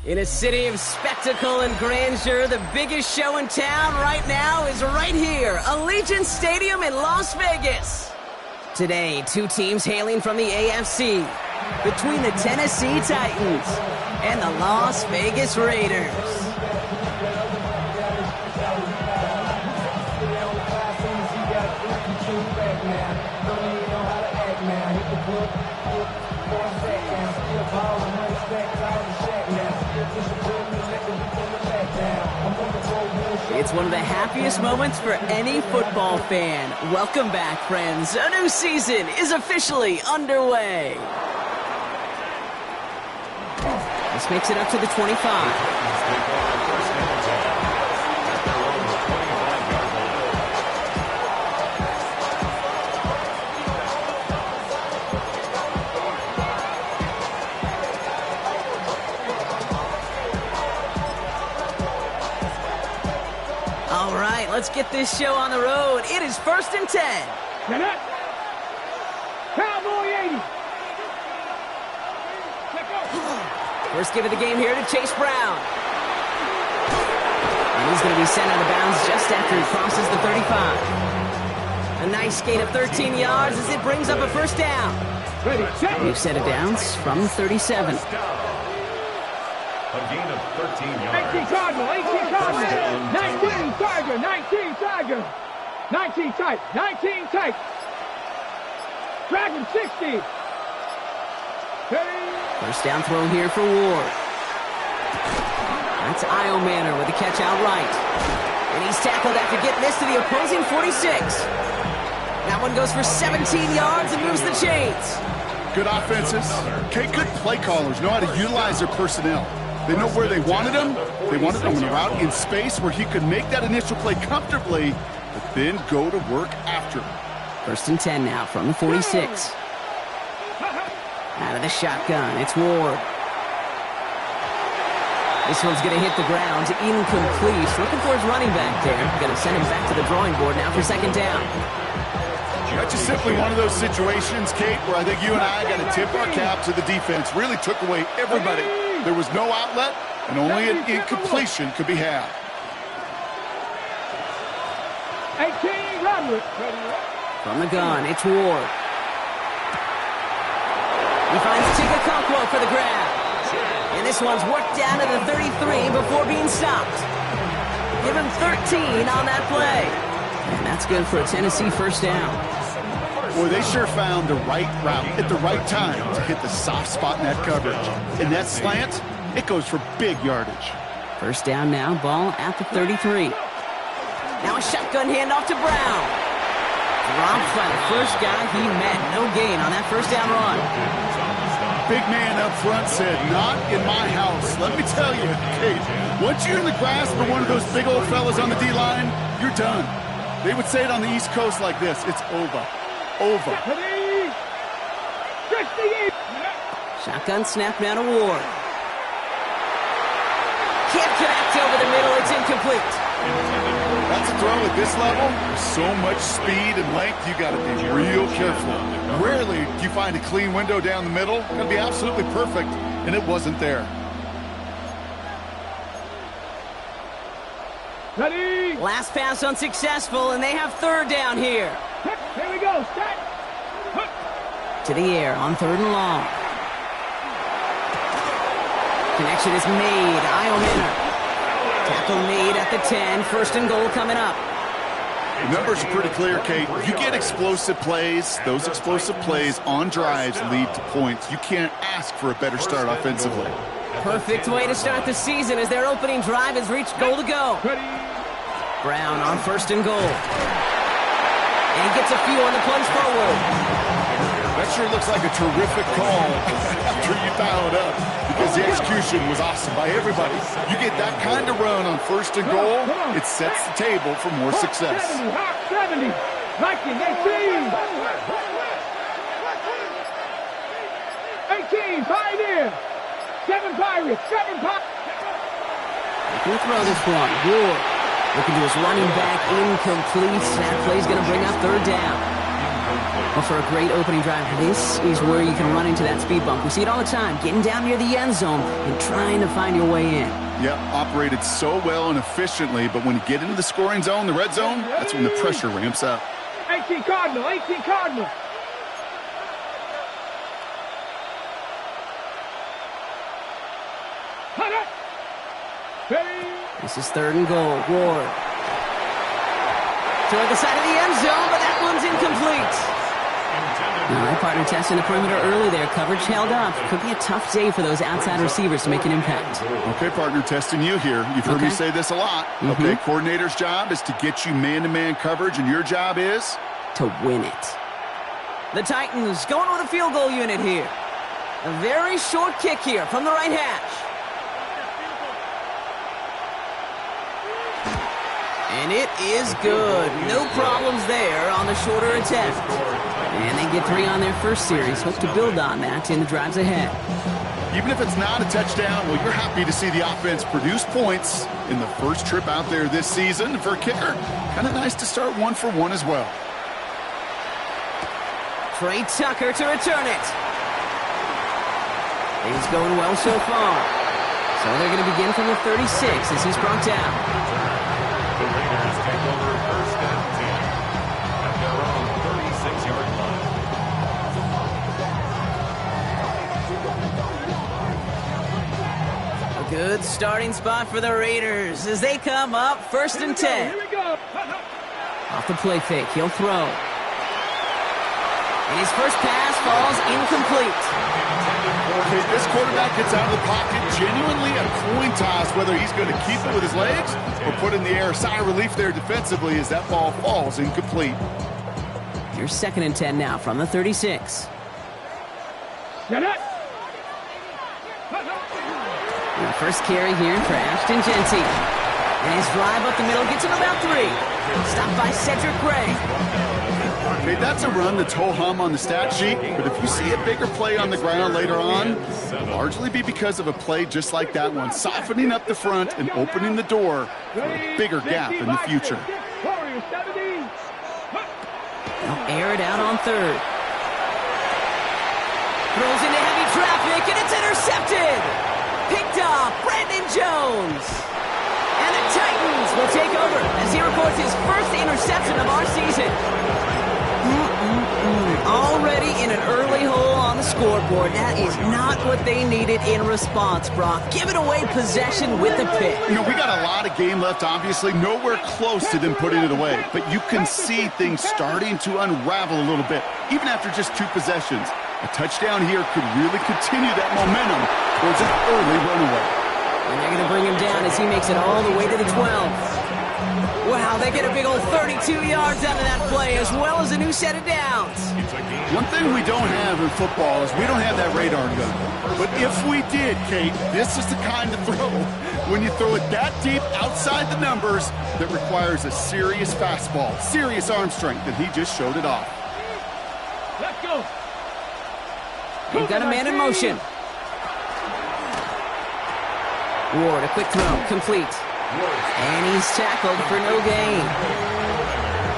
In a city of spectacle and grandeur, the biggest show in town right now is right here, Allegiant Stadium in Las Vegas. Today, two teams hailing from the AFC, between the Tennessee Titans and the Las Vegas Raiders. It's one of the happiest moments for any football fan. Welcome back, friends. A new season is officially underway. This makes it up to the 25. Let's get this show on the road. It is 1st and 10. Cowboy 80. First give of the game here to Chase Brown. And he's going to be sent out of bounds just after he crosses the 35. A nice gain of 13 yards as it brings up a first down. New set of downs from 37. A gain of 13 yards. 18 Cardinal, 18 Cardinal, 19 Tiger, 19 Tiger, 19 tight, 19 tight. Dragon 60. First down throw here for Ward. That's Io Manor with the catch outright. And he's tackled after getting this to the opposing 46. That one goes for 17 yards and moves the chains. Good offenses. Okay, good play callers know how to utilize their personnel. They know where they wanted him. They wanted him on a route in space where he could make that initial play comfortably, but then go to work after. 1st and 10 now from the 46. Out of the shotgun, it's Ward. This one's going to hit the ground, incomplete. Looking for his running back there. Going to send him back to the drawing board now for 2nd down. That's just simply one of those situations, Kate, where I think you and I got to tip our cap to the defense. Really took away everybody. There was no outlet, and only an incompletion could be had. 18, Roderick. From the gun, it's Ward. He finds Tigakokwo for the grab. And this one's worked down to the 33 before being stopped. Give him 13 on that play. And that's good for a Tennessee first down. Boy, they sure found the right route at the right time to hit the soft spot in that coverage. And that slant, it goes for big yardage. First down now, ball at the 33. Now a shotgun handoff to Brown. Dropped by the first guy he met. No gain on that first down run. Big man up front said, not in my house. Let me tell you, Kate, once you're in the grasp of one of those big old fellas on the D-line, you're done. They would say it on the East Coast like this. It's over. Over. Shotgun snap now to Ward. Can't connect over the middle. It's incomplete. That's a throw at this level. With so much speed and length, you got to be real careful. Rarely do you find a clean window down the middle. Got to be absolutely perfect, and it wasn't there. Ready. Last pass unsuccessful, and they have third down here. Here we go. Set. To the air on third and long. Connection is made. Iominner. Tackle made at the 10. First and goal coming up. The numbers are pretty clear, Kate. You get explosive plays. Those explosive plays on drives lead to points. You can't ask for a better start offensively. Perfect way to start the season as their opening drive has reached goal to go. Brown on first and goal. And he gets a few on the plunge forward. That sure looks like a terrific call after you dial it up, because the execution was awesome by everybody. You get that kind of run on first and goal, it sets the table for more success. 70, 19, 18, Pioneer, 7 Pirates, 7 Pirates. He'll throw this one. Ward looking to his running back, incomplete. That play's going to bring up third down. Well, for a great opening drive, this is where you can run into that speed bump. We see it all the time, getting down near the end zone and trying to find your way in. Yep, operated so well and efficiently, but when you get into the scoring zone, the red zone, that's when the pressure ramps up. 18 Cardinal, 18 Cardinal. This is third and goal. Ward. Toward the side of the end zone, but that one's incomplete. All right, partner testing the perimeter early there. Coverage held up. Could be a tough day for those outside receivers to make an impact. Okay, partner, testing you here. You've heard me say this a lot. Okay, coordinator's job is to get you man-to-man coverage, and your job is? To win it. The Titans going with a field goal unit here. A very short kick here from the right hash. And it is good. No problems there on the shorter attempt. And they get 3 on their first series. Hope to build on that in the drives ahead. Even if it's not a touchdown, well, you're happy to see the offense produce points in the first trip out there this season. For a kicker, kind of nice to start 1 for 1 as well. Trey Tucker to return it. Things going well so far. So they're going to begin from the 36 as he's brought down. The Raiders take over first and 10 at their own 36-yard line. A good starting spot for the Raiders as they come up first and 10. Here we go. Off the play fake, he'll throw. And his first pass falls incomplete. Okay, this quarterback gets out of the pocket, genuinely a coin toss whether he's going to keep it with his legs or put in the air. Sigh of relief there defensively as that ball falls incomplete. Here's second and 10 now from the 36. Get it. And the first carry here for Ashton Jeanty. And his drive up the middle gets him about 3. Stopped by Cedric Gray. Okay, that's a run that's ho-hum on the stat sheet, but if you see a bigger play on the ground later on, it'll largely be because of a play just like that one, softening up the front and opening the door for a bigger gap in the future. They'll air it out on third. Throws into heavy traffic, and it's intercepted! Picked off Brandon Jones! And the Titans will take over as he records his first interception of our season. Already in an early hole on the scoreboard. That is not what they needed in response, Brock. Giving away possession with a pick. You know, we got a lot of game left, obviously. Nowhere close to them putting it away. But you can see things starting to unravel a little bit, even after just 2 possessions. A touchdown here could really continue that momentum towards an early runaway. And they're going to bring him down as he makes it all the way to the 12. Wow, they get a big old 32 yards out of that play, as well as a new set of downs. One thing we don't have in football is we don't have that radar gun. But if we did, Kate, this is the kind of throw, when you throw it that deep outside the numbers, that requires a serious fastball, serious arm strength, and he just showed it off. Let's go. They've got a man in motion. Ward, a quick throw, complete. And he's tackled for no gain.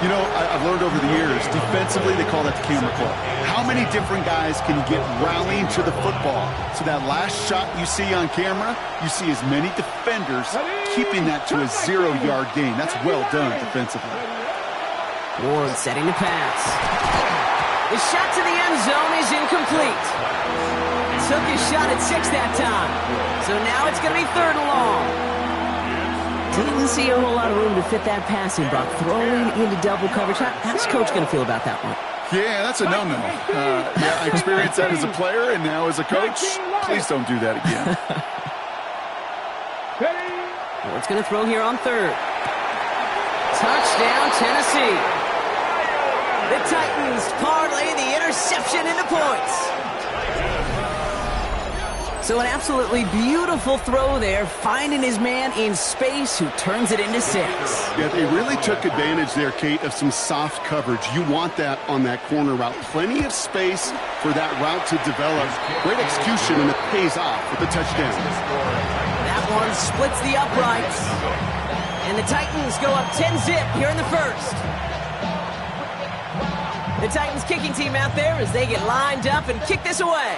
You know, I've learned over the years, defensively, they call that the camera club. How many different guys can get rallying to the football? So that last shot you see on camera, you see as many defenders keeping that to a 0-yard gain. That's well done defensively. Ward setting the pass. The shot to the end zone is incomplete. Took his shot at 6 that time. So now it's going to be 3rd and long. Didn't see a whole lot of room to fit that passing, Brock. Throwing into double coverage. How's Coach going to feel about that one? Yeah, that's a no-no. Yeah, I experienced that as a player and now as a coach. Please don't do that again. Ward's going to throw here on 3rd. Touchdown, Tennessee. The Titans parlay the interception into points. So an absolutely beautiful throw there, finding his man in space who turns it into 6. Yeah, they really took advantage there, Kate, of some soft coverage. You want that on that corner route. Plenty of space for that route to develop. Great execution, and it pays off with the touchdown. That one splits the uprights. And the Titans go up 10-zip here in the 1st. The Titans kicking team out there as they get lined up and kick this away.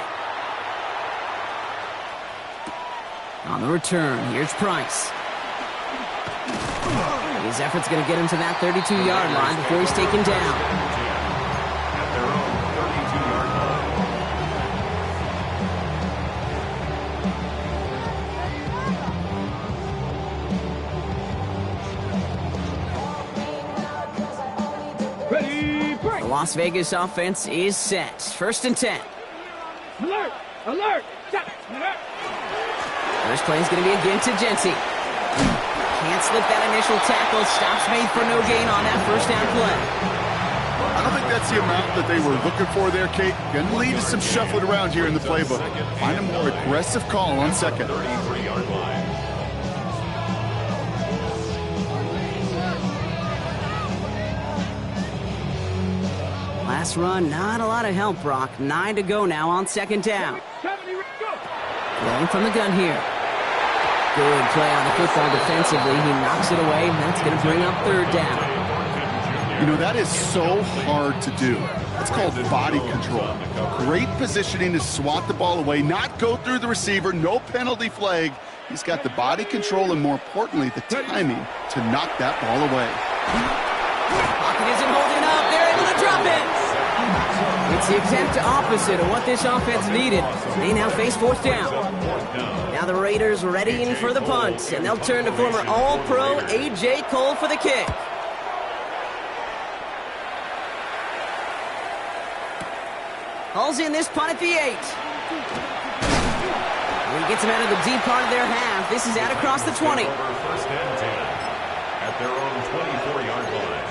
On the return, here's Price. His effort's going to get him to that 32-yard line before he's taken down. At their own 32-yard line. Ready, break. The Las Vegas offense is set. 1st and 10. Alert, alert, set, alert. First play is going to be again to Jency. Can't slip that initial tackle. Stops made for no gain on that 1st down play. I don't think that's the amount that they were looking for there, Kate. Going to lead to some shuffling around here in the playbook. Find a more aggressive call on 2nd. 33-yard line. Last run, not a lot of help, Brock. 9 to go now on 2nd down. 70, go. Going from the gun here. Good play on the football defensively. He knocks it away, and that's going to bring up 3rd down. You know, that is so hard to do. It's called body control. Great positioning to swat the ball away, not go through the receiver, no penalty flag. He's got the body control and, more importantly, the timing to knock that ball away. Pocket isn't holding up. They're able to drop it. It's the exact opposite of what this offense needed. They now face 4th down. Now the Raiders readying for the punt, and they'll turn to former All-Pro A.J. Cole for the kick. Hauls in this punt at the 8. He gets him out of the deep part of their half. This is out across the 20. 1st and 10 at their own 24-yard line.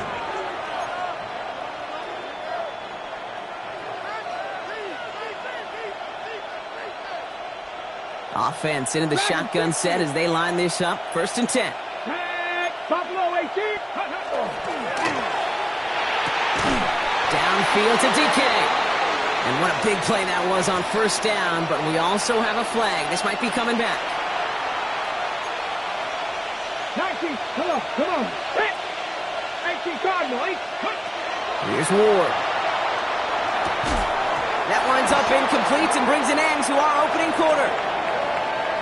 Offense into the shotgun set as they line this up. 1st and 10. Buffalo 18. Downfield to DK. And what a big play that was on 1st down, but we also have a flag. This might be coming back. 19, come on. 18 Cardinal, 8. Here's Ward. That winds up incomplete and brings an end to our opening quarter.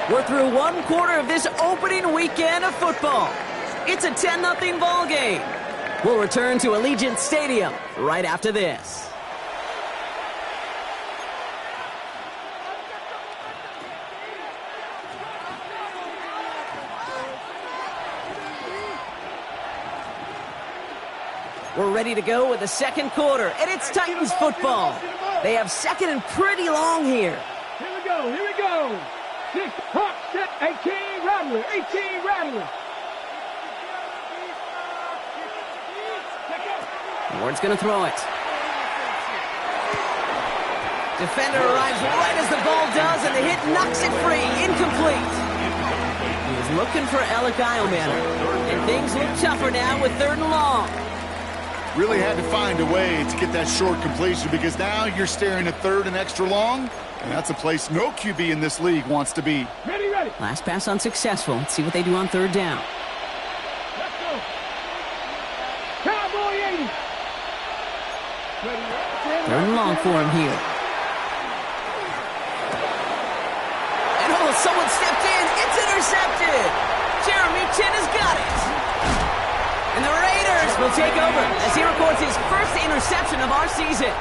We're through 1 quarter of this opening weekend of football. It's a 10-0 ball game. We'll return to Allegiant Stadium right after this. We're ready to go with the second quarter, and it's Titans football. They have second and pretty long here. Here we go, here we go. 6, hot, set, 18, Rattler, 18, Rattler. Ward's going to throw it. Defender arrives right as the ball does, and the hit knocks it free. Incomplete. He was looking for Alec Eilmanner, and things look tougher now with 3rd and long. Really had to find a way to get that short completion because now you're staring at 3rd and extra long, and that's a place no QB in this league wants to be. Ready, ready. Last pass unsuccessful. Let's see what they do on 3rd down. Let's go. Cowboy 80. 3rd and long for him here. And someone stepped in. It's intercepted. Jeremy Chin has got it. And the Raiders will take over as he records his first interception of our season.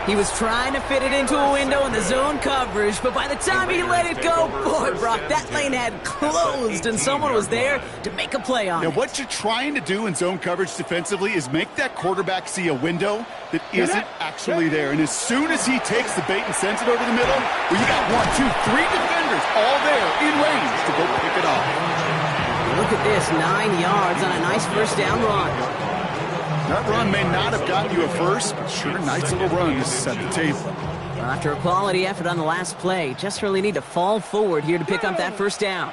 He was trying to fit it into a window in the zone coverage, but by the time he let it go, boy, Brock, that lane had closed, and someone was there to make a play on it. What you're trying to do in zone coverage defensively is make that quarterback see a window that isn't actually there. And as soon as he takes the bait and sends it over the middle, well, you got 1, 2, 3 defenders all there in range to go pick it off. Look at this, 9 yards on a nice first down run. That run may not have gotten you a first, but sure, nice little run to set the table. Well, after a quality effort on the last play, just really need to fall forward here to pick up that first down.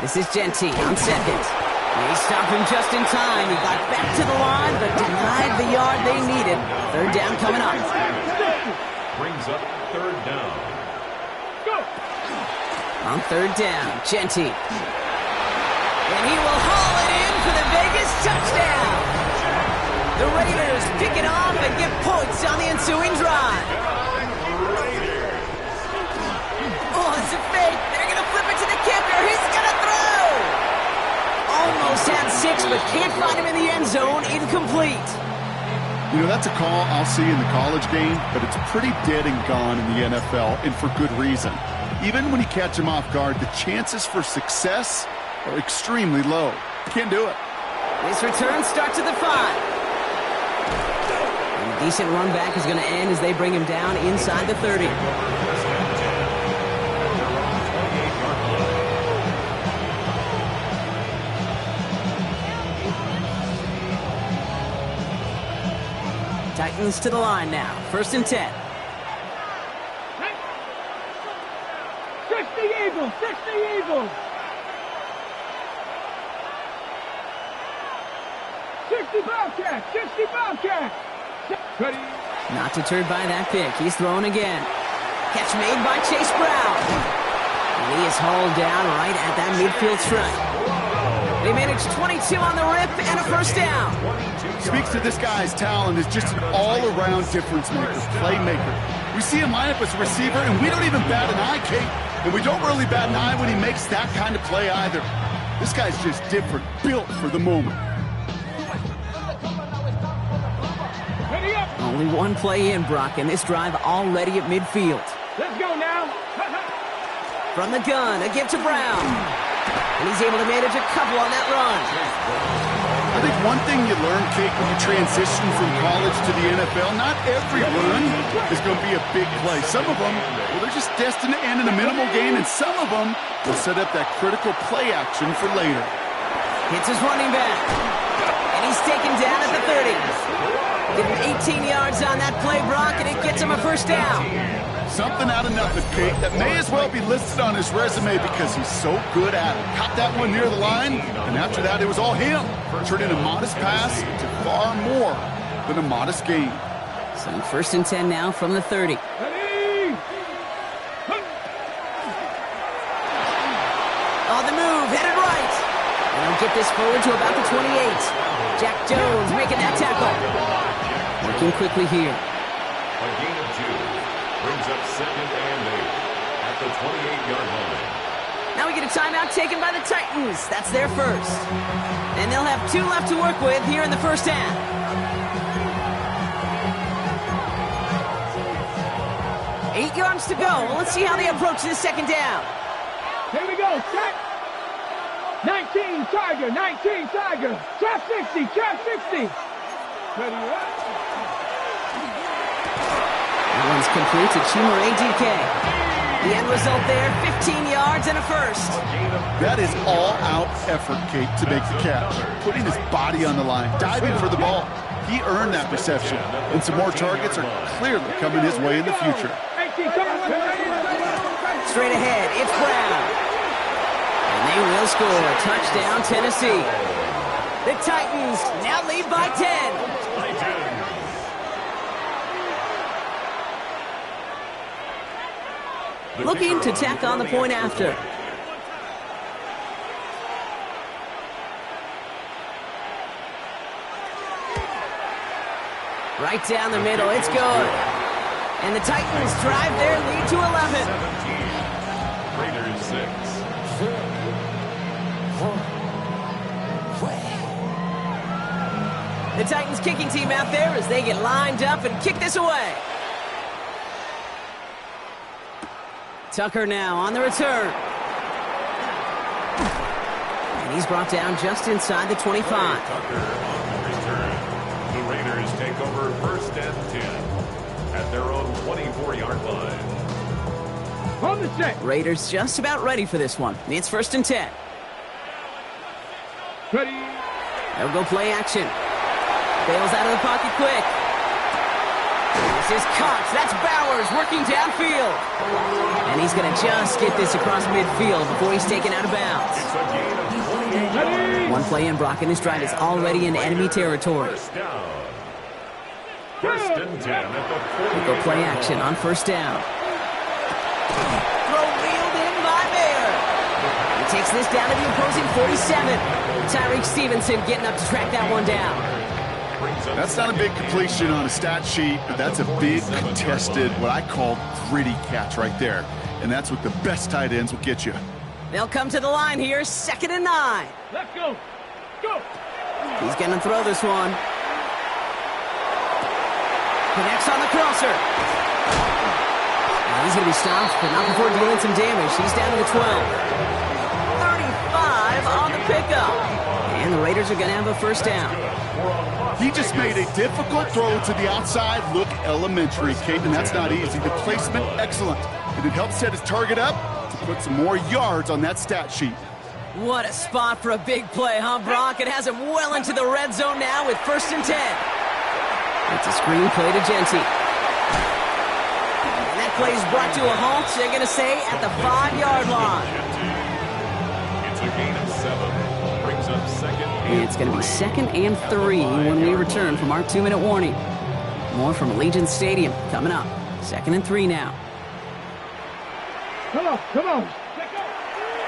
This is Genty on second. He stopped him just in time. He got back to the line, but denied the yard they needed. 3rd down coming up. Brings up 3rd down. On 3rd down, Genty. And he will haul it in for the Vegas touchdown. The Raiders pick it off and get points on the ensuing drive. Oh, it's a fake. They're going to flip it to the kicker. He's going to throw. Almost had 6, but can't find him in the end zone. Incomplete. You know, that's a call I'll see in the college game, but it's pretty dead and gone in the NFL, and for good reason. Even when you catch him off guard, the chances for success are extremely low. Can't do it. This return starts at the 5. And a decent run back is going to end as they bring him down inside the 30. Titans to the line now. 1st and 10. 60 Eagles, 60 Eagles. 60 Bobcats, 60 Bobcats. Ready. Not deterred by that pick. He's throwing again. Catch made by Chase Brown. And he is hauled down right at that midfield stripe. They managed 22 on the rip and a first down. Speaks to this guy's talent as just an all-around difference maker, playmaker. We see him line up as a receiver, and we don't even bat an eye, Kate. And we don't really bat an eye when he makes that kind of play either. This guy's just different, built for the moment. Only one play in, Brock, and this drive already at midfield. Let's go now. From the gun, a give to Brown. And he's able to manage a couple on that run. I think one thing you learn, Kate, when you transition from college to the NFL, not every run is going to be a big play. Some of them, well, they're just destined to end in a minimal gain, and some of them will set up that critical play action for later. Hits his running back. And he's taken down at the 30. Give him 18 yards on that play, Brock, and it gets him a first down. Something out of nothing, Kate, that may as well be listed on his resume because he's so good at it. Caught that one near the line, and after that, it was all him. Turning a modest pass to far more than a modest gain. So 1st and 10 now from the 30. Ready. On the move, headed right. And he'll get this forward to about the 28. Jack Jones making that tackle. Working quickly here. A gain of 2. Brings up 2nd and 8 at the 28-yard line. Now we get a timeout taken by the Titans. That's their first. And they'll have 2 left to work with here in the first half. Eight yards to go. Well, let's see how they approach this second down. Here we go. Set. 19 Tiger. 19 Tiger. Trap 60. Trap 60. Ready up. That one's complete to Chimere DK. The end result there, 15 yards and a first. That is all-out effort, Kate, to make the catch. Putting his body on the line, diving for the ball. He earned that reception, and some more targets are clearly coming his way in the future. Straight ahead, it's Brown. And they will score. Touchdown, Tennessee. The Titans now lead by 10. Looking to tack on the point after. Right down the middle, it's good. And the Titans drive their lead to 11. 17. Raiders 6. The Titans kicking team out there as they get lined up and kick this away. Tucker now on the return. And he's brought down just inside the 25. Tucker on the return. The Raiders take over first and 10 at their own 24-yard line. On the set. Raiders just about ready for this one. It's first and 10. Ready. They'll go play action. Bails out of the pocket quick. This is caught. That's Bowers working downfield. And he's going to just get this across midfield before he's taken out of bounds. It's a gain of 28 yards. One play in, Brock, and his drive is already in enemy territory. First down. First and 10 at the 40. They go play action on first down. Throw reeled in by Bear. He takes this down to the opposing 47. Tyreek Stevenson getting up to track that one down. That's not a big completion on a stat sheet, but that's a big contested, what I call gritty catch right there. And that's what the best tight ends will get you. They'll come to the line here, 2nd and 9. Let's go. Go. He's going to throw this one. Connects on the crosser. Now he's going to be stopped, but not before dealing some damage. He's down to the 12. 35 on the pickup. And the Raiders are going to have a first down. He just made a difficult throw to the outside look elementary, Kate, and that's not easy. The placement, excellent. And it helps set his target up to put some more yards on that stat sheet. What a spot for a big play, huh, Brock? It has him well into the red zone now with first and 10. It's a screen play to Genty. And that play is brought to a halt, they're going to say, at the 5-yard line. It's a gain of 7. Brings up second. It's going to be 2nd and 3 when we return from our 2-minute warning. More from Allegiant Stadium coming up. 2nd and 3 now. Come on. Come on.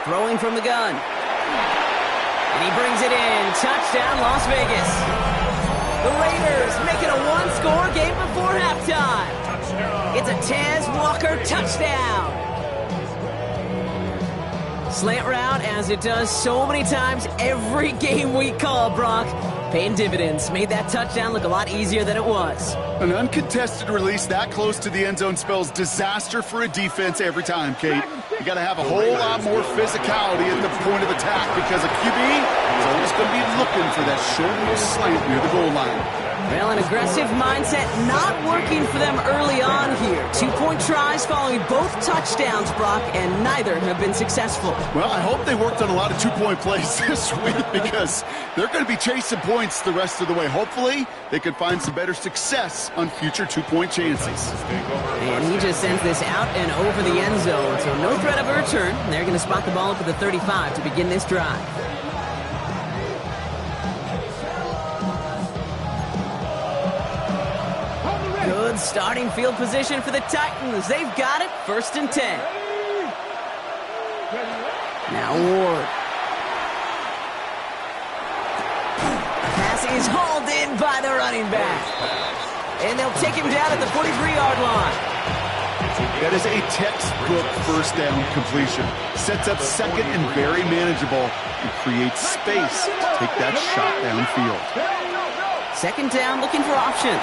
Throwing from the gun. And he brings it in. Touchdown, Las Vegas. The Raiders making a one-score game before halftime. It's a Tez Walker touchdown. Slant route, as it does so many times every game we call, Brock. Paying dividends. Made that touchdown look a lot easier than it was. An uncontested release that close to the end zone spells disaster for a defense every time, Kate. You got to have a whole lot more physicality at the point of attack because a QB is always going to be looking for that short little slant near the goal line. Well, an aggressive mindset not working for them early on here. 2-point tries following both touchdowns, Brock, and neither have been successful. Well, I hope they worked on a lot of 2-point plays this week because they're going to be chasing points the rest of the way. Hopefully, they can find some better success on future 2-point chances. And he just sends this out and over the end zone, so no threat of a return. They're going to spot the ball up at the 35 to begin this drive. Good starting field position for the Titans. They've got it, 1st and 10. Now Ward. Pass is hauled in by the running back. And they'll take him down at the 43-yard line. That is a textbook first down completion. Sets up second and very manageable and creates space to take that shot downfield. Second down, looking for options.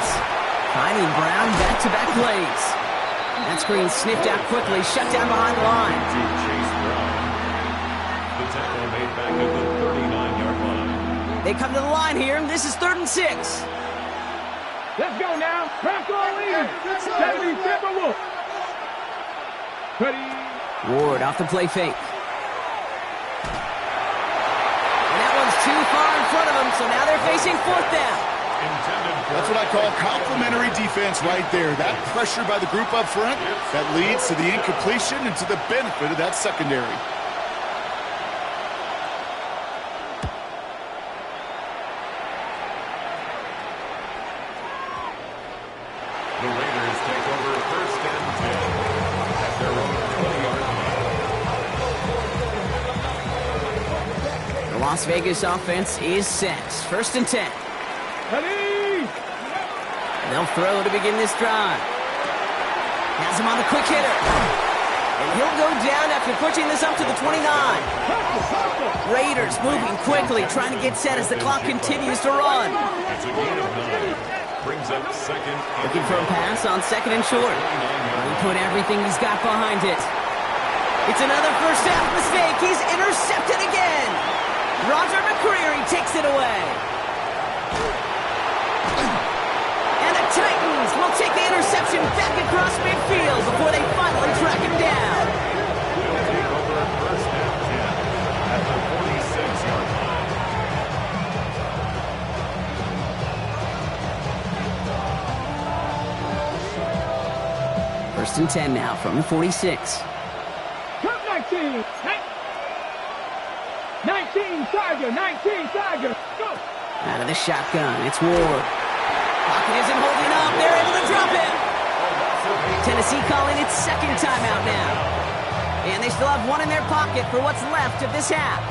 Finding Brown back-to-back plays. That screen sniffed out quickly, shut down behind the line. Chase Brown. The tackle made back at the 39-yard line. They come to the line here, and this is 3rd and 6. Let's go now. Bronco lead. 70 Timberwolves. Ready. Ward off the play fake. And that one's too far in front of them, so now they're facing 4th down. That's what I call complementary defense right there. That pressure by the group up front, that leads to the incompletion and to the benefit of that secondary. The Raiders take over 1st and 10 at their own 20-yard line. The Las Vegas offense is set. 1st and 10. Ready. They'll throw to begin this drive. Has him on the quick hitter. And he'll go down after pushing this up to the 29. Raiders moving quickly, trying to get set as the clock continues to run. It's a gain of 9. Brings up 2nd. Looking for a pass on 2nd and short. He put everything he's got behind it. It's another first half mistake. He's intercepted again. Roger McCreary takes it away. And the Titans will take the interception back across midfield before they finally track him down. They'll take over 1st and 10 at the 46-yard line. First and 10 now from the 46. Come 19. 19 Tiger. 19 Tiger. Go. Out of the shotgun, it's Ward. Pocket isn't holding up. They're able to drop him. Tennessee calling its 2nd timeout now. And they still have one in their pocket for what's left of this half.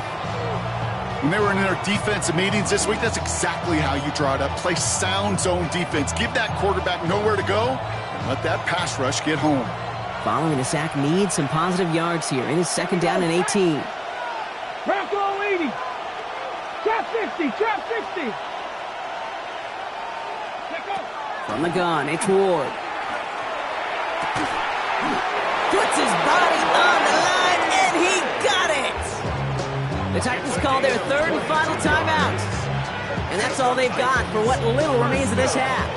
When they were in their defensive meetings this week, that's exactly how you draw it up. Play sound zone defense. Give that quarterback nowhere to go and let that pass rush get home. Following a sack needs some positive yards here. It is 2nd down and 18. Bronco leading. Trap 60. Trap 60. From the gun, it's Ward. Puts his body on the line, and he got it! The Titans call their 3rd and final timeout. And that's all they've got for what little remains of this half.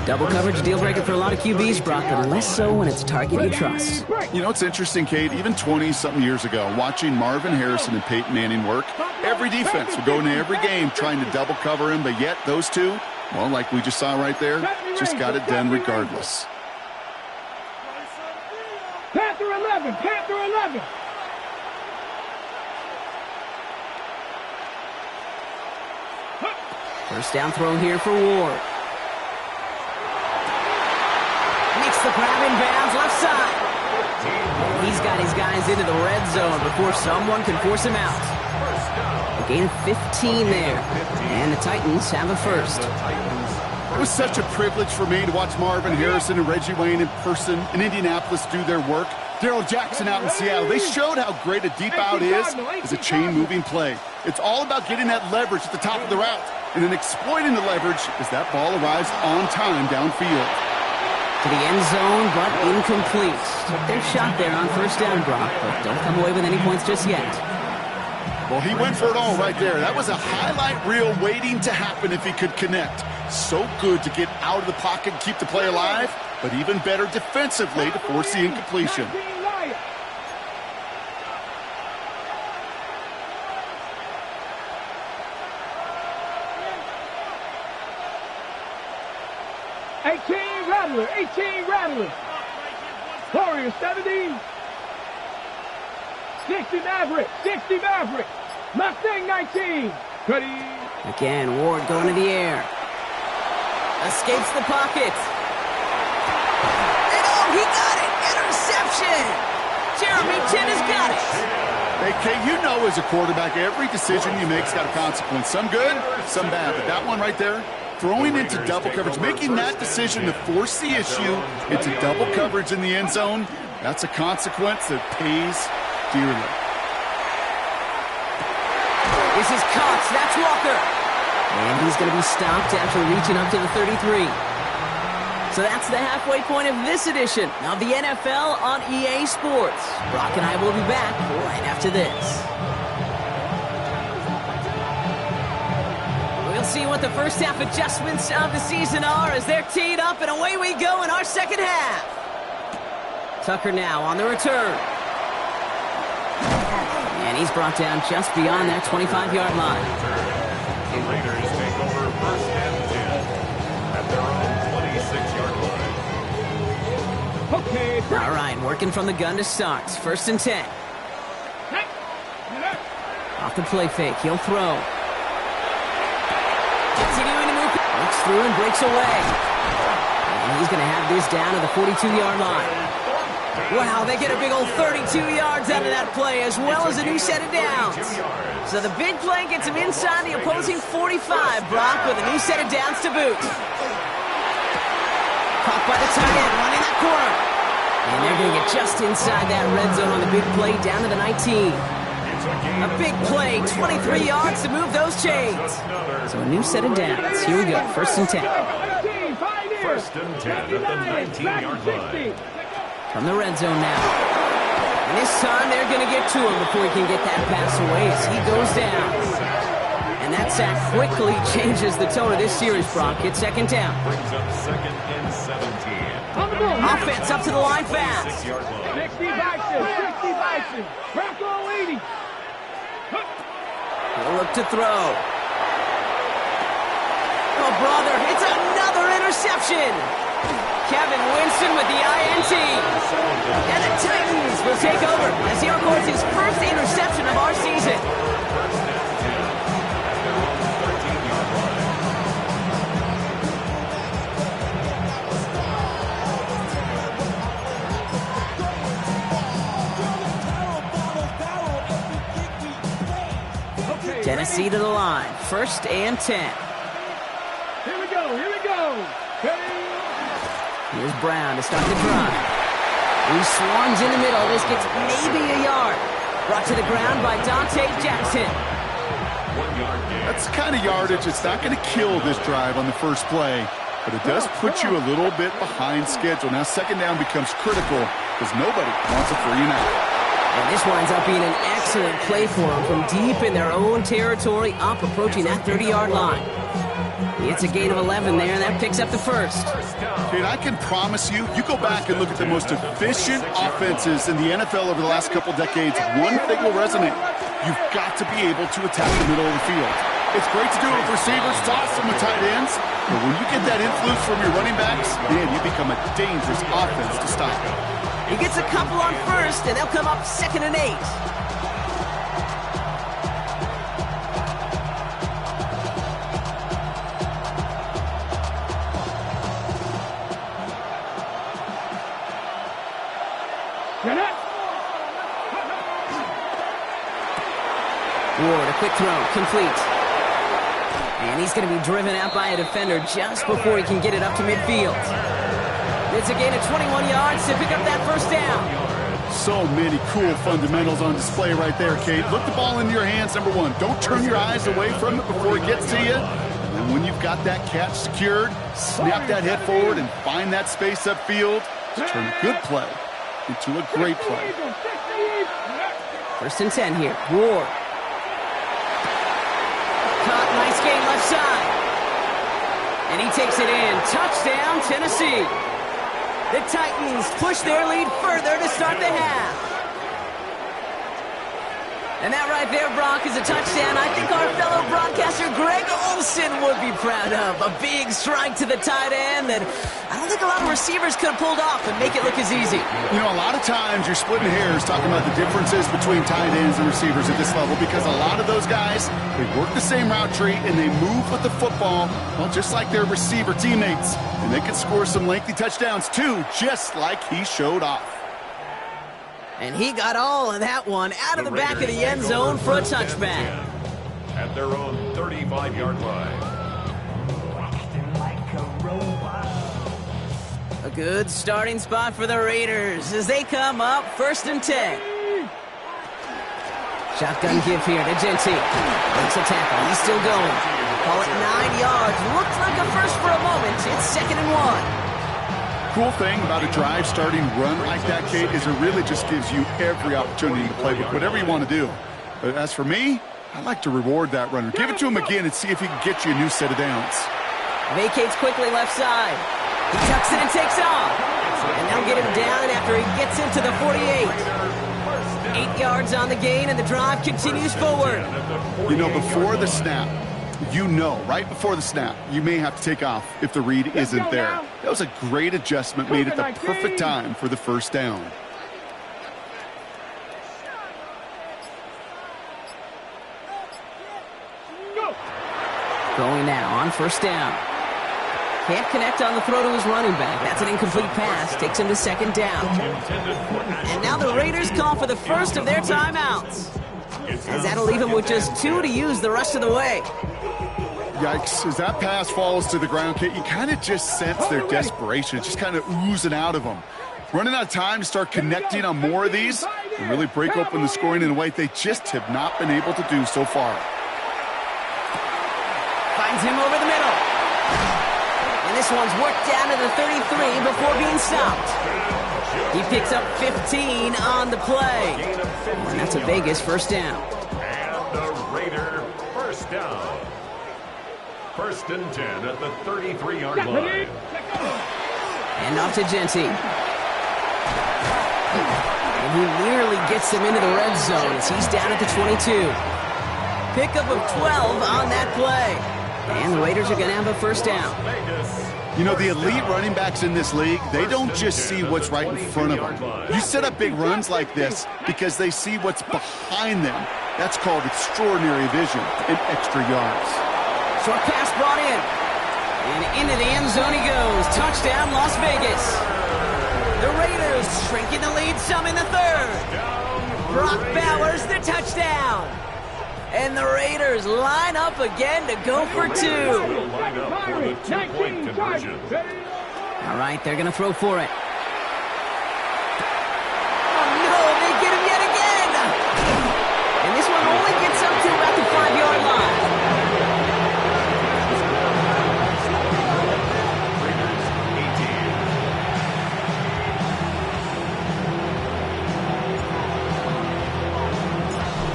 Double coverage deal breaker for a lot of QBs, Brock, but less so when it's a target you trust. You know, it's interesting, Kate, even 20-something years ago, watching Marvin Harrison and Peyton Manning work, every defense would go into every game trying to double cover him, but yet those two, well, like we just saw right there, just got it done regardless. Panther 11. Panther 11. First down throw here for Ward. Makes the grab in bounds left side. He's got his guys into the red zone before someone can force him out. A gain of 15 there. And the Titans have a first. It was such a privilege for me to watch Marvin Harrison and Reggie Wayne in person in Indianapolis do their work. Darrell Jackson out in Seattle. They showed how great a deep out is as a chain-moving play. It's all about getting that leverage at the top of the route and then exploiting the leverage as that ball arrives on time downfield. To the end zone, but incomplete. Took their shot there on first down, Brock, but don't come away with any points just yet. Well, he went for it all right there. That was a highlight reel waiting to happen if he could connect. So good to get out of the pocket and keep the play alive, but even better defensively to force the incompletion. 18 Rattler. Warriors 70. 60 Maverick. 60 Maverick. Mustang 19. Ready. Again, Ward going to the air. Escapes the pocket. And oh, he got it. Interception. Jeremy Chinn has got it. Hey, Kay, you know as a quarterback, every decision you make's got a consequence. Some good, some bad. But that one right there, throwing into double coverage, making that decision to force the issue into double coverage in the end zone, that's a consequence that pays dearly. This is Cox. That's Walker. And he's going to be stopped after reaching up to the 33. So that's the halfway point of this edition of the NFL on EA Sports. Brock and I will be back right after this. We'll see what the first half adjustments of the season are as they're teed up, and away we go in our second half. Tucker now on the return. And he's brought down just beyond that 25-yard line. The Raiders take over first and 10 at their own 26-yard line. Okay. All right, working from the gun to start. First and 10. Off the play fake, he'll throw. Continuing to move. Looks through and breaks away. And he's going to have this down to the 42-yard line. Wow, they get a big old 32 yards out of that play, as well as a new set of downs. So the big play gets him inside the opposing 45, Brock, with a new set of downs to boot. Caught by the tight end, running that corner. And they're going to get just inside that red zone on the big play, down to the 19. A big play, 23 yards to move those chains. So a new set of downs. Here we go, first and 10. First and 10 at the 19-yard line. From the red zone now. And this time they're going to get to him before he can get that pass away as he goes down. And that sack quickly changes the tone of this series, Brock. It's second down. Brings up second and 17. Offense up to the line fast. 60 Bison. Bronco leading. He'll look to throw. Oh, brother, it's another interception. Kevin Winston with the INT. And the Titans will take over as he records his first interception of our season. First and 10 at their own 13-yard line. Tennessee to the line. First and 10. Here we go. Here's Brown to start the drive. He swarms in the middle. This gets maybe a yard. Brought to the ground by Dante Jackson. 1 yard gain. That's the kind of yardage it's not going to kill this drive on the first play, but it does put you a little bit behind schedule. Now second down becomes critical because nobody wants a 3 and out. And this winds up being an excellent play for them from deep in their own territory, up approaching that 30-yard line. It's a gain of 11 there, and that picks up the first. And I can promise you, you go back and look at the most efficient offenses in the NFL over the last couple decades, one thing will resonate. You've got to be able to attack the middle of the field. It's great to do it with receivers, it's awesome with tight ends, but when you get that influence from your running backs, man, you become a dangerous offense to stop. He gets a couple on first, and they'll come up second and 8. Ward, a quick throw, complete. And he's going to be driven out by a defender just before he can get it up to midfield. It's a gain of 21 yards to pick up that first down. So many cool fundamentals on display right there, Kate. Look the ball into your hands, number one. Don't turn your eyes away from it before it gets to you. And then when you've got that catch secured, snap that head forward and find that space upfield to turn a good play into a great play. First and 10 here. Ward. Caught, nice gain left side. And he takes it in. Touchdown, Tennessee. The Titans push their lead further to start the half. And that right there, Brock, is a touchdown I think our fellow broadcaster Greg Olsen would be proud of. A big strike to the tight end that I don't think a lot of receivers could have pulled off and make it look as easy. You know, a lot of times you're splitting hairs talking about the differences between tight ends and receivers at this level because a lot of those guys, they work the same route tree and they move with the football, well, just like their receiver teammates. And they can score some lengthy touchdowns too, just like he showed off. And he got all of that one out of the back of the end zone for a touchback. At their own 35-yard line. good starting spot for the Raiders as they come up 1st and 10. Shotgun give here to Jeanty. Makes a tackle. He's still going. Call it 9 yards. Looked like a first for a moment. It's 2nd and 1. Cool thing about a drive starting run like that, Kate, is it really just gives you every opportunity to play with whatever you want to do. But as for me, I like to reward that runner. Give it to him again and see if he can get you a new set of downs. Vacates quickly left side. He tucks it and takes off. And they'll get him down after he gets into the 48. 8 yards on the gain, and the drive continues forward. You know, before the snap, right before the snap, you may have to take off if the read isn't there. That was a great adjustment made at the perfect time for the first down. Going now on 1st down. Can't connect on the throw to his running back. That's an incomplete pass. Takes him to 2nd down. And now the Raiders call for the first of their timeouts, as that'll leave him with just 2 to use the rest of the way. Yikes. As that pass falls to the ground, Kate, you kind of just sense their desperation. It's just kind of oozing out of them. Running out of time to start connecting on more of these and really break open the scoring in a way they just have not been able to do so far. Finds him over the middle. And this one's worked down to the 33 before being stopped. He picks up 15 on the play. And that's a Vegas 1st down. And the Raider 1st down. 1st and 10 at the 33-yard line. And off to Jeanty. And he nearly gets him into the red zone as he's down at the 22. Pickup of 12 on that play. And the Raiders are going to have a 1st down. You know, the elite running backs in this league, they don't just see what's right in front of them. You set up big runs like this because they see what's behind them. That's called extraordinary vision and extra yards. Short pass brought in. And into the end zone he goes. Touchdown, Las Vegas. The Raiders shrinking the lead some in the 3rd. Brock Bowers, the touchdown. And the Raiders line up again to go for 2. All right, they're going to throw for it. Oh, no, they get him yet again. And this one only gets up to about the 5-yard line.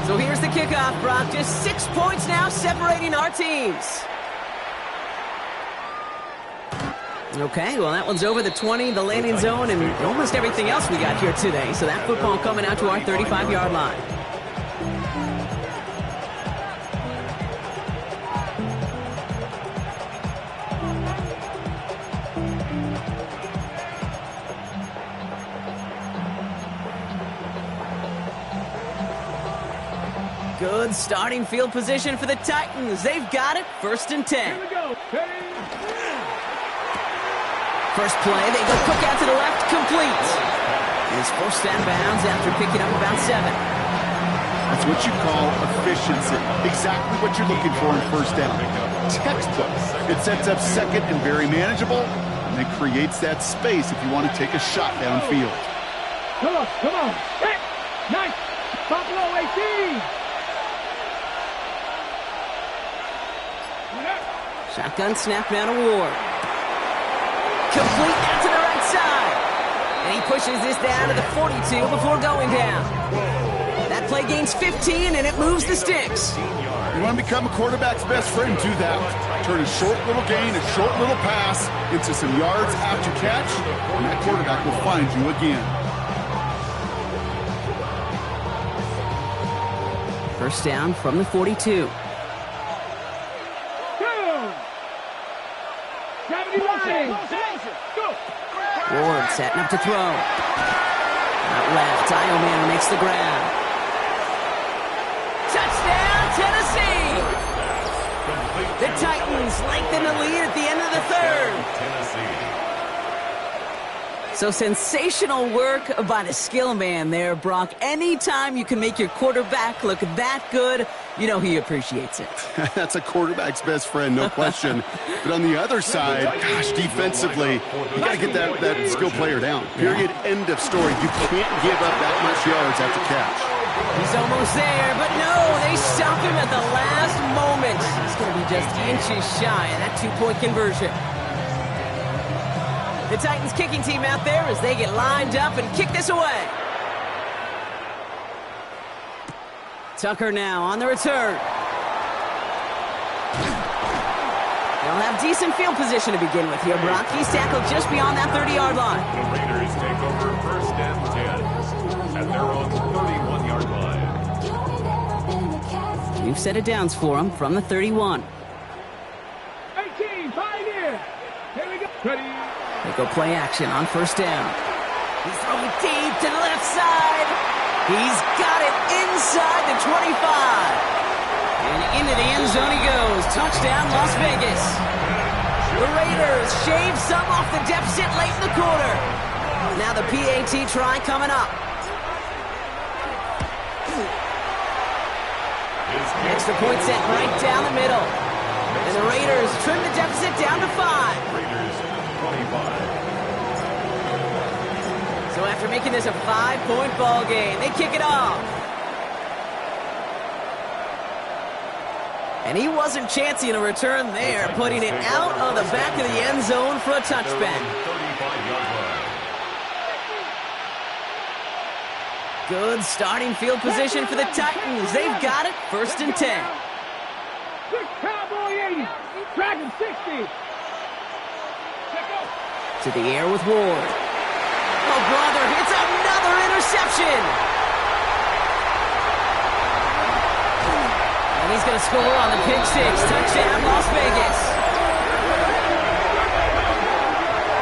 So here's the kickoff, Brock. Just 6 points now separating our teams. Okay, well, that one's over the 20, the landing zone, and almost everything else we got here today. So that football coming out to our 35-yard line. Good starting field position for the Titans. They've got it. 1st and 10. Here we go. First play, they go quick out to the left, complete. He's forced out of bounds after picking up about 7. That's what you call efficiency. Exactly what you're looking for in 1st down. Textbook. It sets up 2nd and very manageable, and it creates that space if you want to take a shot downfield. Come on, come on. Hit. Nice. Buffalo 18. Shotgun snap down to Ward. Complete out to the right side. And he pushes this down to the 42 before going down. That play gains 15, and it moves the sticks. You want to become a quarterback's best friend, do that. Turn a short little gain, a short little pass into some yards after catch, and that quarterback will find you again. 1st down from the 42. Ward setting up to throw. Out left, Ioman makes the grab. Touchdown, Tennessee! The Titans lengthen the lead at the end of the 3rd. So sensational work by the skill man there, Brock. Anytime you can make your quarterback look that good, you know he appreciates it. That's a quarterback's best friend, no question. But on the other side, gosh, defensively, you got to get that skill player down. Period, end of story. You can't give up that much yards after catch. He's almost there, but no, they stop him at the last moment. He's going to be just inches shy of that two-point conversion. The Titans kicking team out there as they get lined up and kick this away. Tucker now on the return. They'll have decent field position to begin with here, Brock. He's tackled just beyond that 30-yard line. The Raiders take over first and 10 at their own 31-yard line. New set of downs for him from the 31. 18, Pioneer. Here we go. Ready. They go play action on first down. He's throwing deep to the left side. He's got it inside the 25. And into the end zone he goes. Touchdown, Las Vegas. The Raiders shave some off the deficit late in the quarter. Now the PAT try coming up. Extra point set right down the middle. And the Raiders trim the deficit down to 5. Raiders 25. So after making this a 5-point ball game, they kick it off. And he wasn't chancing a return there, putting it out of the back of the end zone for a touchback. 35-yard line. Good starting field position for the Titans. They've got it, first and 10. Cowboy 80. Dragon 60. To the air with Ward. Oh, brother, it's another interception. And he's going to score on the pick six. Touchdown, Las Vegas.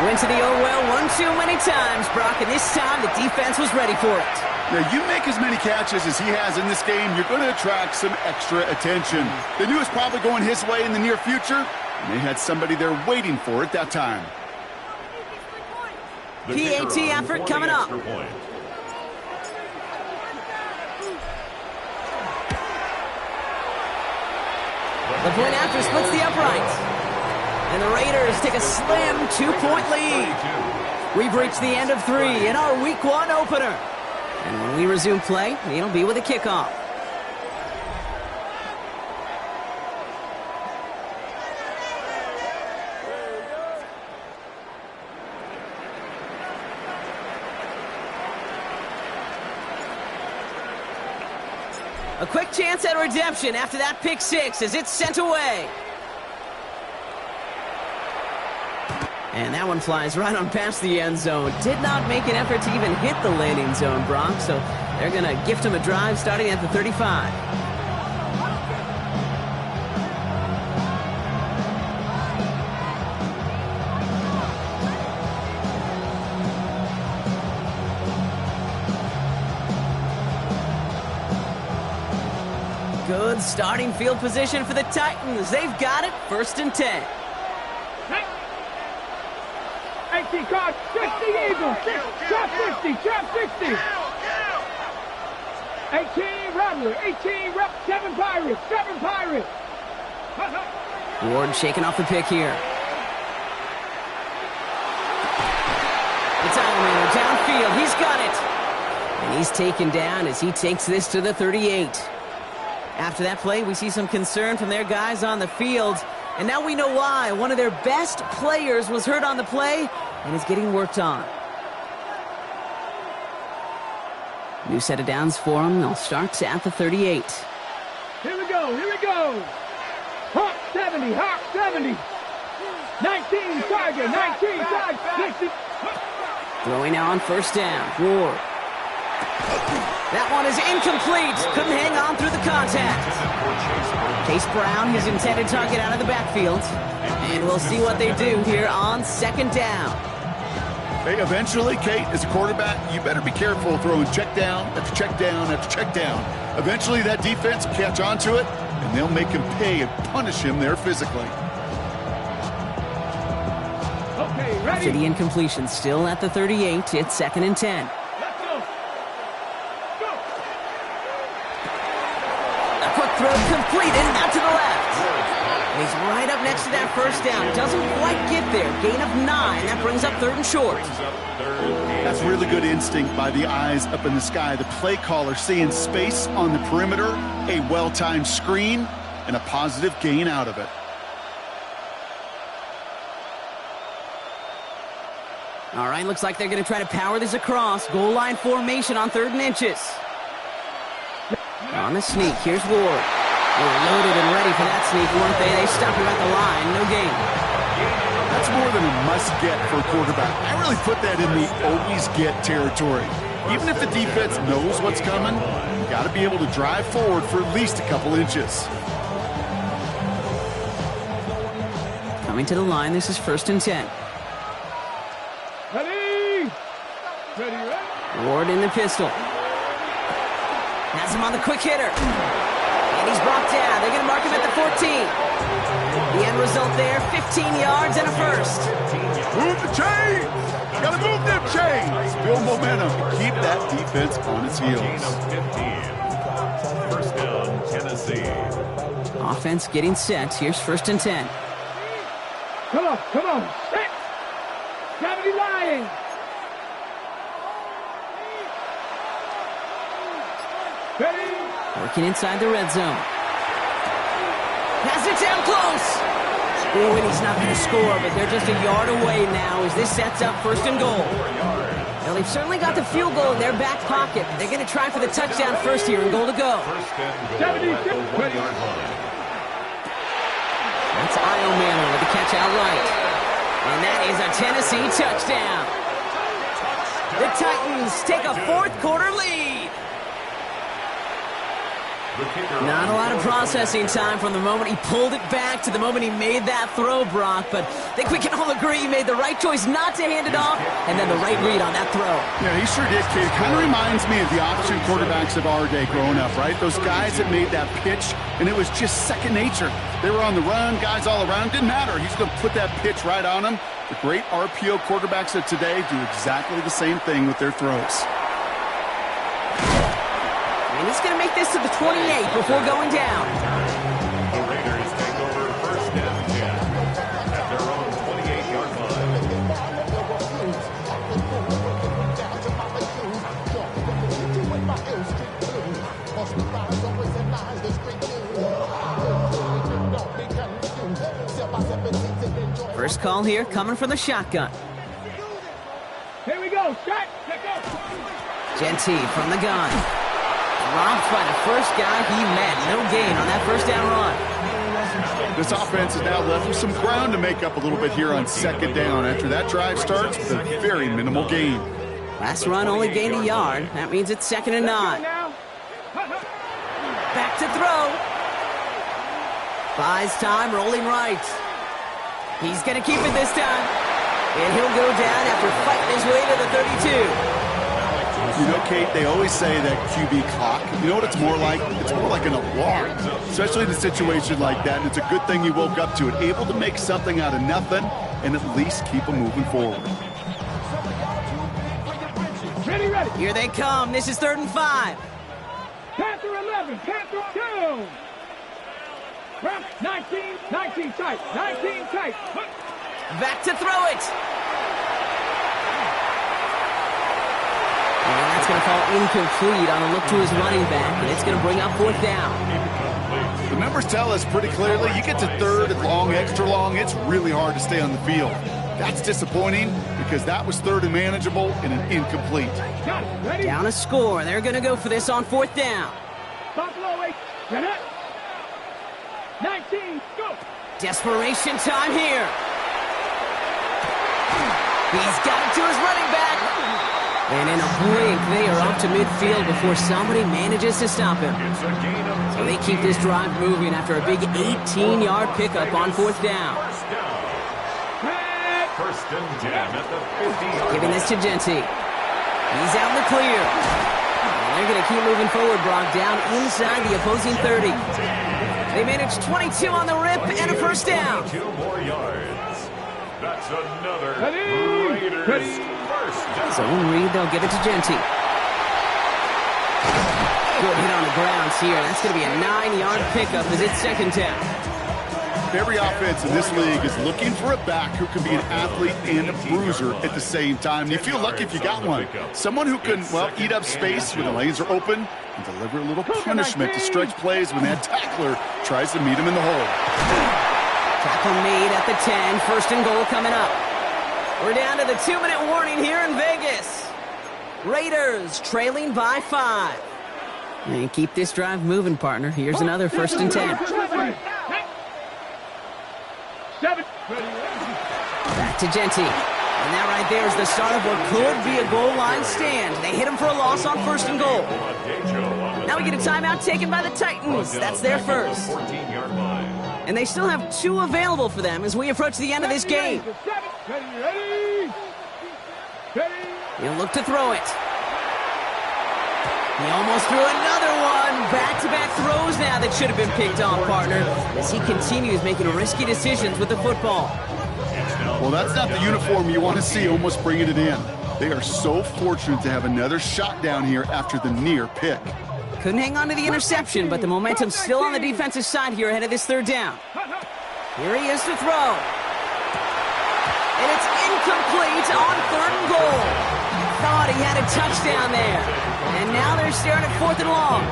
Went to the oh well one too many times, Brock, and this time the defense was ready for it. Now, you make as many catches as he has in this game, you're going to attract some extra attention. They knew it was probably going his way in the near future, and they had somebody there waiting for it that time. The PAT kicker on effort 20 coming up. extra point. The point after splits the uprights. And the Raiders take a slim 2-point lead. 32. We've reached the end of 3 in our Week 1 opener. And when we resume play, it'll be with a kickoff. A quick chance at redemption after that pick six as it's sent away. And that one flies right on past the end zone. Did not make an effort to even hit the landing zone, Brock. So they're going to gift him a drive starting at the 35. Good starting field position for the Titans. They've got it, first and 10. 18 card, 60 Eagles, trap 60, trap 60. 18 Rattler, 18 Rep, 7 Pirates, 7 Pirates. Ward shaking off the pick here. It's Alamander downfield. He's got it. And he's taken down as he takes this to the 38. After that play, we see some concern from their guys on the field. And now we know why. One of their best players was hurt on the play and is getting worked on. New set of downs for them. They'll start at the 38. Here we go, here we go. Hawk 70, Hawk 70. 19 Tiger, 19 Tiger, 60. Throwing now on first down. Ward. That one is incomplete. Couldn't hang on through the contact. Chase Brown, his intended target, out of the backfield. And we'll see what they do here on second down. Hey, eventually, Kate, as a quarterback, you better be careful throwing check down after check down after check down. Eventually, that defense will catch on to it, and they'll make him pay and punish him there physically. Okay, After the incompletion, still at the 38, it's 2nd and 10. Let's go. Go. A quick throw completed, out to the left. And he's right up next to that first down. Doesn't quite get there. Gain of 9. That brings up 3rd and short. That's really good instinct by the eyes up in the sky. The play caller seeing space on the perimeter, a well-timed screen, and a positive gain out of it. All right, looks like they're going to try to power this across. Goal line formation on 3rd and inches. On the sneak, here's Ward. They're loaded and ready for that sneak, weren't they? They stop him at the line, no gain. That's more than a must-get for a quarterback. I really put that in the always-get territory. Even if the defense knows what's coming, you got to be able to drive forward for at least a couple inches. Coming to the line, this is 1st and 10. Ready. Ready, ready. Ward in the pistol. Has him on the quick hitter. And he's brought down. They're going to mark him at the 14. The end result there, 15 yards and a first. Move the chains! Got to move them chains! Build momentum. Keep that defense on its heels. Gain of 15. First down, Tennessee. Offense getting set. Here's 1st and 10. Come on, come on. Set. Gravity line. Ready. Working inside the red zone. Pass it down close. Ooh, and he's not going to score, but they're just a yard away now as this sets up 1st and goal. Well, they've certainly got the field goal in their back pocket. They're going to try for the touchdown first here and goal to go. First and goal at the 1-yard line. That's Io Manor with the catch out right. And that is a Tennessee touchdown. The Titans take a 4th quarter lead. Not a lot of processing time from the moment he pulled it back to the moment he made that throw, Brock. But I think we can all agree he made the right choice not to hand it off and then the right read on that throw. Yeah, he sure did, Kate. Kind of reminds me of the option quarterbacks of our day growing up, right? Those guys that made that pitch, and it was just second nature. They were on the run, guys all around. Didn't matter. He's going to put that pitch right on them. The great RPO quarterbacks of today do exactly the same thing with their throws. And he's going to make this to the 28 before going down. The Raiders take over 1st and 10 at their own 28-yard line. First call here coming from the shotgun. Here we go. Shot. Let go. Genty from the gun. Dropped by the first guy he met. No gain on that first down run. This offense has now left with some ground to make up a little bit here on 2nd down after that drive starts with a very minimal gain. Last run only gained a yard. That means it's 2nd and 9. Back to throw. Buys time, rolling right. He's going to keep it this time. And he'll go down after fighting his way to the 32. You know, Kate, they always say that QB clock, you know what it's more like? It's more like an alarm, especially in a situation like that. And it's a good thing you woke up to it, able to make something out of nothing and at least keep them moving forward. Ready, ready. Here they come. This is 3rd and 5. Panther 11. Panther 2. 19 tight. 19 tight. Back to throw it. And that's going to fall incomplete on a look to his running back, and it's going to bring up 4th down. The numbers tell us pretty clearly, you get to 3rd and long, extra long, it's really hard to stay on the field. That's disappointing because that was 3rd and manageable and an incomplete. Ready. Down a score. They're going to go for this on 4th down. Buffalo 8. 19. Go. Desperation time here. He's got it to his running back. And in a blink, they are up to midfield before somebody manages to stop him. So they keep this drive moving after a big 18-yard pickup on 4th down. First and 10 at the 50. Giving this to Genty. He's out in the clear. And they're going to keep moving forward, Brock, down inside the opposing 30. They managed 22 on the rip and a first down. 2 more yards. That's another Ready? Raiders Ready? first down. Zone read, they'll give it to Genty. Good hit on the grounds here. That's going to be a 9-yard pickup as it's second down. Every offense in this league is looking for a back who can be an athlete and a bruiser at the same time. And you feel lucky if you got one. Someone who can, well, eat up space when the lanes are open and deliver a little punishment to stretch plays when that tackler tries to meet him in the hole. Tackle made at the 10. First and goal coming up. We're down to the 2-minute warning here in Vegas. Raiders trailing by 5. And keep this drive moving, partner. Here's another first and 10. Back to Genty. And that right there is the start of what could be a goal line stand. They hit him for a loss on first and goal. Now we get a timeout taken by the Titans. That's their first. And they still have 2 available for them as we approach the end of this game. He'll look to throw it. He almost threw another one. Back-to-back throws now that should have been picked off, partner, as he continues making risky decisions with the football. Well, that's not the uniform you want to see almost bringing it in. They are so fortunate to have another shot down here after the near pick. Couldn't hang on to the interception, but the momentum's still on the defensive side here ahead of this third down. Here he is to throw. And it's incomplete on third and goal. Thought he had a touchdown there. And now they're staring at fourth and long.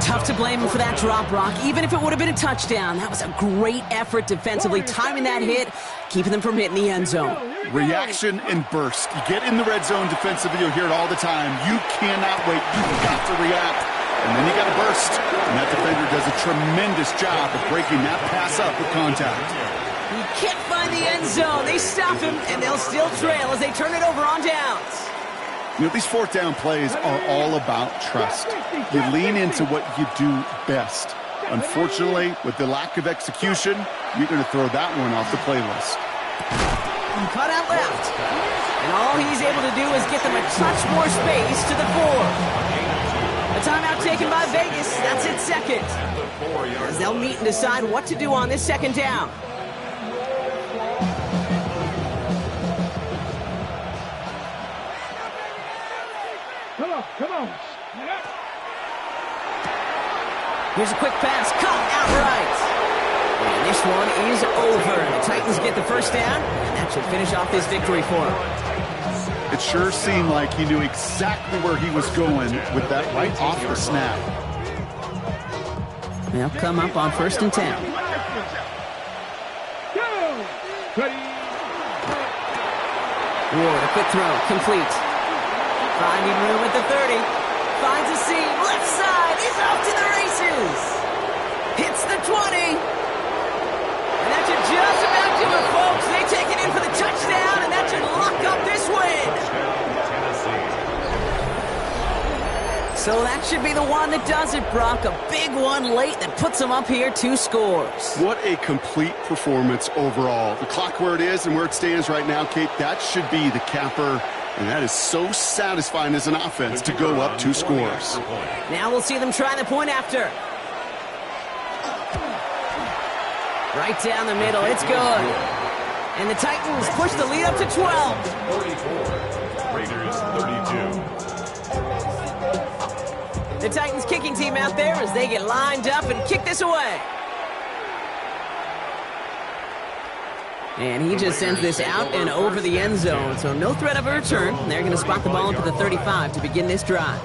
Tough to blame him for that drop, Brock. Even if it would have been a touchdown, that was a great effort defensively, timing that hit, keeping them from hitting the end zone. Reaction and burst. You get in the red zone defensively, you'll hear it all the time. You cannot wait. You've got to react. And then you got to burst. And that defender does a tremendous job of breaking that pass up with contact. He can't find the end zone. They stop him, and they'll still trail as they turn it over on downs. You know, these fourth down plays are all about trust. You lean into what you do best. Unfortunately, with the lack of execution, you're going to throw that one off the playlist. Cut out left. And all he's able to do is get them a touch more space to the 4. A timeout taken by Vegas. That's its second. As they'll meet and decide what to do on this second down. Come on. Here's a quick pass, caught outright. And this one is over. The Titans get the first down, and that should finish off this victory for them. It sure seemed like he knew exactly where he was going with that right off the snap. They'll come up on first and 10. Ward, a quick throw, complete. Finding room at the 30. Finds a seam. Left side is off to the races. Hits the 20. And that should just about do it, folks. They take it in for the touchdown, and that should lock up this win. So that should be the one that does it, Brock. A big one late that puts them up here 2 scores. What a complete performance overall. The clock where it is and where it stands right now, Kate, that should be the capper. And that is so satisfying as an offense to go up 2 scores. Now we'll see them try the point after. Right down the middle. It's good. And the Titans push the lead up to 12. 34. Raiders 32. The Titans kicking team out there as they get lined up and kick this away. And he just sends this out and over the end zone, so no threat of a return. They're going to spot the ball up at the 35 to begin this drive.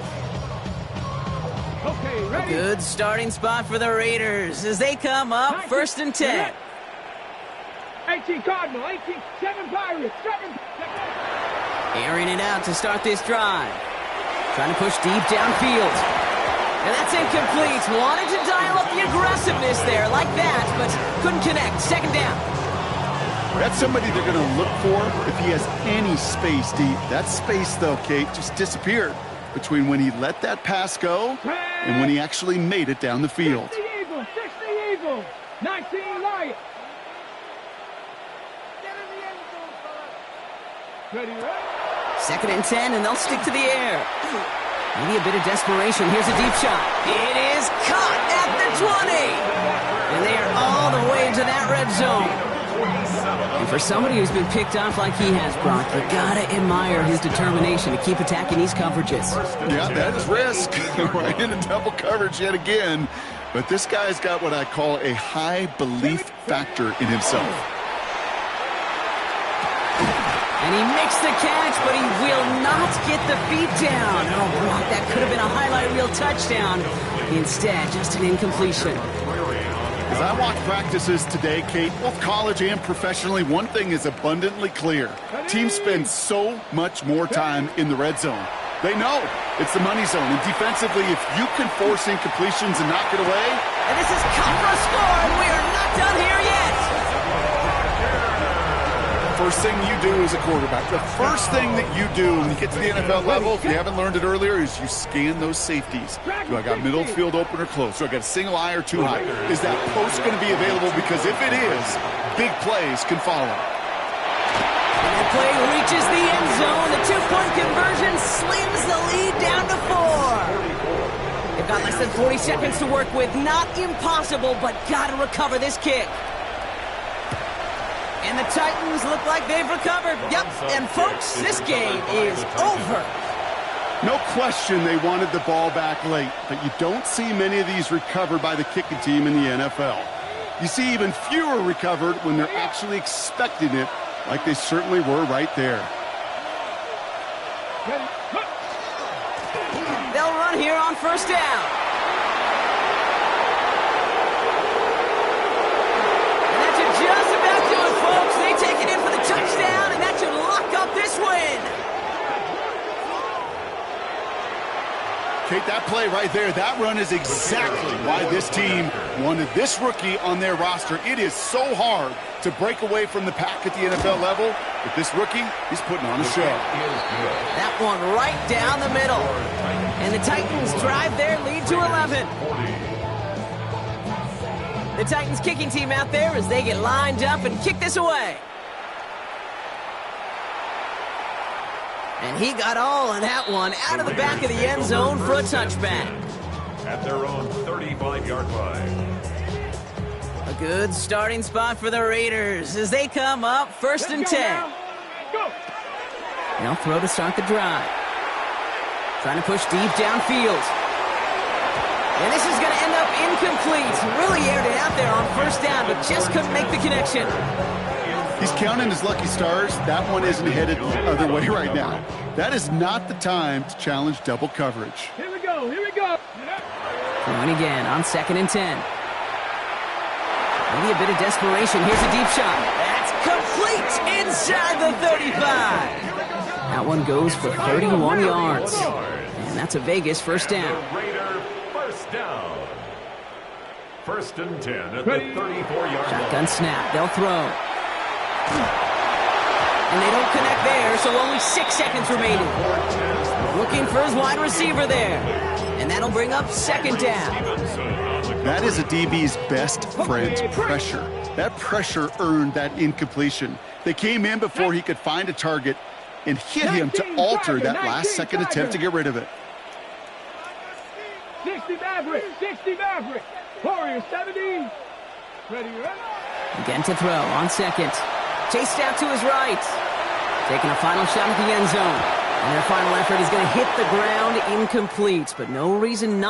A good starting spot for the Raiders as they come up first and 10. 18 Cardinal, 18, 7 Pirates, 7. Airing it out to start this drive. Trying to push deep downfield. And that's incomplete. Wanted to dial up the aggressiveness there like that, but couldn't connect. Second down. That's somebody they're going to look for if he has any space deep. That space, though, Kate, just disappeared between when he let that pass go and when he actually made it down the field. 60 Eagles, 60 Eagles, 19 Lions. Ready, right? Second and 10, and they'll stick to the air. Maybe a bit of desperation. Here's a deep shot. It is caught at the 20. And they are all the way into that red zone. And for somebody who's been picked off like he has, Brock, you gotta admire his determination to keep attacking these coverages. Yeah, that is risk. Right into double coverage yet again. But this guy's got what I call a high belief factor in himself. And he makes the catch, but he will not get the beat down. Oh, Brock, that could have been a highlight reel touchdown. Instead, just an incompletion. As I watch practices today, Kate, both college and professionally, one thing is abundantly clear. Teams spend so much more time in the red zone. They know it's the money zone. And defensively, if you can force incompletions and knock it away. And this is cut for a score, and we are not done here yet. First thing you do as a quarterback, the first thing that you do when you get to the NFL level, if you haven't learned it earlier, is you scan those safeties. Do I got middle field open or close? Do I got a single eye or two high? Is that post going to be available? Because if it is, big plays can follow. And that play reaches the end zone. The two-point conversion slams the lead down to 4. They've got less than 40 seconds to work with. Not impossible, but got to recover this kick. And the Titans look like they've recovered. Yep, and folks, this game is over. No question they wanted the ball back late, but you don't see many of these recovered by the kicking team in the NFL. You see even fewer recovered when they're actually expecting it, like they certainly were right there. They'll run here on first down. And that should just about do it, folks. They take it in for the touchdown, and that should lock up this win. Kate, that play right there, that run is exactly why this team wanted this rookie on their roster. It is so hard to break away from the pack at the NFL level, but this rookie, he's putting on a show. That one right down the middle. And the Titans drive their lead to 11. The Titans kicking team out there as they get lined up and kick this away. And he got all of that one out of the back of the end zone for a touchback. At their own 35-yard line. A good starting spot for the Raiders as they come up first and 10. They'll throw to start the drive. Trying to push deep downfield. And this is going to end up incomplete. Really aired it out there on first down, but just couldn't make the connection. He's counting his lucky stars. That one isn't headed the other way right now. That is not the time to challenge double coverage. Here we go, here we go. Throwing again on second and 10. Maybe a bit of desperation. Here's a deep shot. That's complete inside the 35. That one goes for 31 yards. And that's a Vegas first down. Raider first down. First and 10 at the 34-yard line. Shotgun snap. They'll throw. And they don't connect there, so only 6 seconds remaining. Looking for his wide receiver there. And that'll bring up second down. That is a DB's best friend, pressure. That pressure earned that incompletion. They came in before he could find a target and hit him to alter that last-second attempt to get rid of it. 60 Maverick, 60 Maverick. Warriors 70. Ready, ready. Again to throw on second. Chased out to his right. Taking a final shot at the end zone. And their final effort is going to hit the ground incomplete, but no reason not